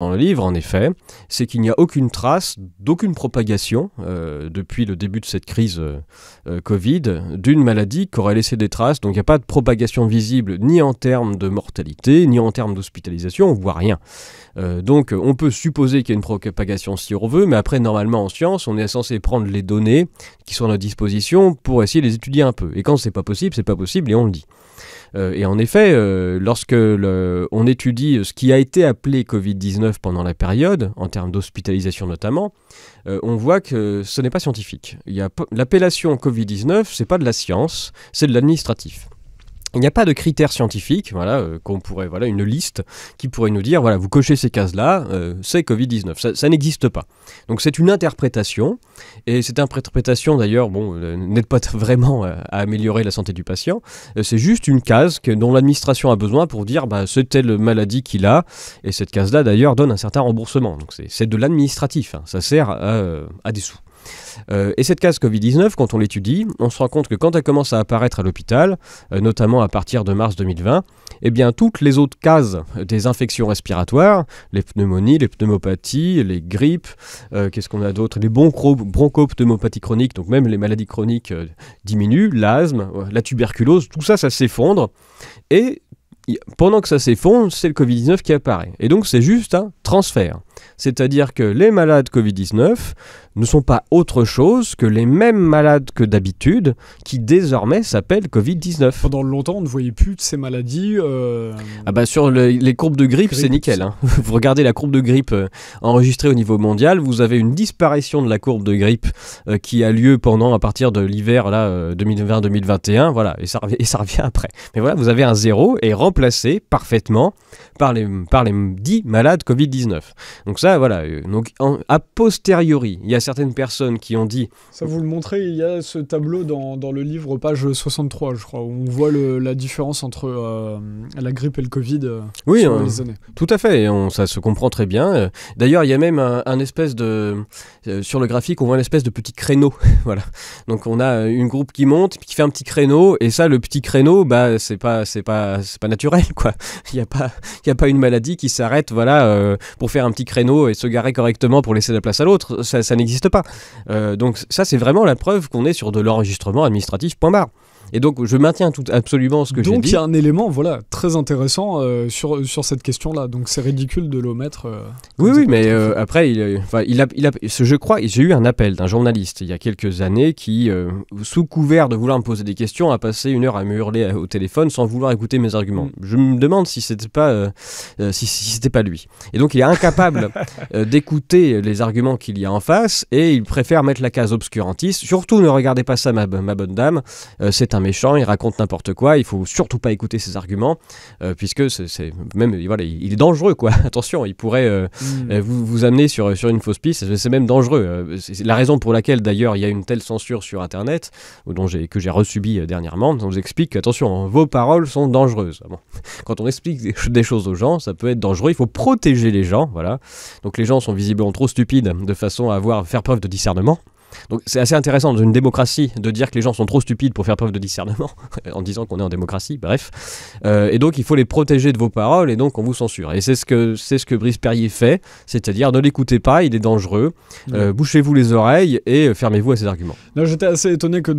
dans le livre, en effet, c'est qu'il n'y a aucune trace d'aucune propagation depuis le début de cette crise Covid d'une maladie qui aurait laissé des traces. Donc il n'y a pas de propagation visible ni en termes de mortalité, ni en termes d'hospitalisation, on ne voit rien. Donc on peut supposer qu'il y a une propagation si on veut, mais après normalement en science, on est censé prendre les données qui sont à notre disposition pour essayer de les étudier un peu. Et quand c'est pas possible et on le dit. Et en effet, lorsque on étudie ce qui a été appelé Covid-19 pendant la période, en termes d'hospitalisation notamment, on voit que ce n'est pas scientifique. L'appellation Covid-19, c'est pas de la science, c'est de l'administratif. Il n'y a pas de critères scientifiques, une liste qui pourrait nous dire, voilà, vous cochez ces cases-là, c'est Covid-19. Ça n'existe pas. Donc c'est une interprétation, et cette interprétation d'ailleurs, n'aide pas vraiment à améliorer la santé du patient. C'est juste une case dont l'administration a besoin pour dire, c'est telle maladie qu'il a, et cette case-là d'ailleurs donne un certain remboursement. Donc c'est de l'administratif, hein. Ça sert à des sous. Et cette case Covid-19, quand on l'étudie, on se rend compte que quand elle commence à apparaître à l'hôpital, notamment à partir de mars 2020, eh bien toutes les autres cases des infections respiratoires, les pneumonies, les pneumopathies, les grippes, qu'est-ce qu'on a d'autre, les bronchopneumopathies chroniques, donc même les maladies chroniques diminuent, l'asthme, la tuberculose, tout ça s'effondre. Et pendant que ça s'effondre, c'est le Covid-19 qui apparaît. Et donc c'est juste un transfert. C'est-à-dire que les malades Covid-19 ne sont pas autre chose que les mêmes malades que d'habitude, qui désormais s'appellent Covid-19. Pendant longtemps, on ne voyait plus de ces maladies. Sur les courbes de grippe, c'est nickel. Hein. Vous regardez la courbe de grippe enregistrée au niveau mondial, vous avez une disparition de la courbe de grippe qui a lieu à partir de l'hiver 2020-2021, voilà, et ça revient après. Mais voilà, vous avez un zéro et remplacé parfaitement par les 10 malades Covid-19. Donc ça, voilà. Donc a posteriori, il y a certaines personnes qui ont dit... Ça, vous le montrez, il y a ce tableau dans le livre, page 63, je crois, où on voit la différence entre la grippe et le Covid sur les années. Tout à fait, ça se comprend très bien. D'ailleurs, il y a même un espèce de... sur le graphique, on voit une espèce de petit créneau. Voilà. Donc on a une groupe qui monte, qui fait un petit créneau, et ça, le petit créneau, c'est pas naturel, quoi. Il n'y a pas une maladie qui s'arrête, pour faire un petit créneau et se garer correctement pour laisser la place à l'autre. Ça n'existe pas. Donc ça, c'est vraiment la preuve qu'on est sur de l'enregistrement administratif, point barre. Et donc, je maintiens absolument ce que j'ai dit. Donc, il y a un élément très intéressant sur cette question-là. Donc, c'est ridicule de l'omettre. Oui, mais après, je crois, j'ai eu un appel d'un journaliste il y a quelques années qui, sous couvert de vouloir me poser des questions, a passé 1 heure à me hurler au téléphone sans vouloir écouter mes arguments. Je me demande si c'était pas lui. Et donc, il est incapable d'écouter les arguments qu'il y a en face et il préfère mettre la case obscurantiste. Surtout, ne regardez pas ça, ma bonne dame. C'est un méchant, il raconte n'importe quoi, il faut surtout pas écouter ses arguments, puisque c'est même, voilà, il est dangereux, quoi. Attention, il pourrait vous amener sur une fausse piste, c'est même dangereux. C'est la raison pour laquelle, d'ailleurs, il y a une telle censure sur Internet, que j'ai resubi dernièrement. On vous explique qu'attention, vos paroles sont dangereuses. Bon. Quand on explique des choses aux gens, ça peut être dangereux, il faut protéger les gens, voilà. Donc les gens sont visiblement trop stupides de façon à faire preuve de discernement. Donc c'est assez intéressant dans une démocratie de dire que les gens sont trop stupides pour faire preuve de discernement en disant qu'on est en démocratie, bref. Et donc il faut les protéger de vos paroles et donc on vous censure. Et c'est ce que Brice Perrier fait, c'est-à-dire ne l'écoutez pas, il est dangereux, bouchez-vous les oreilles et fermez-vous à ses arguments. Là, j'étais assez étonné que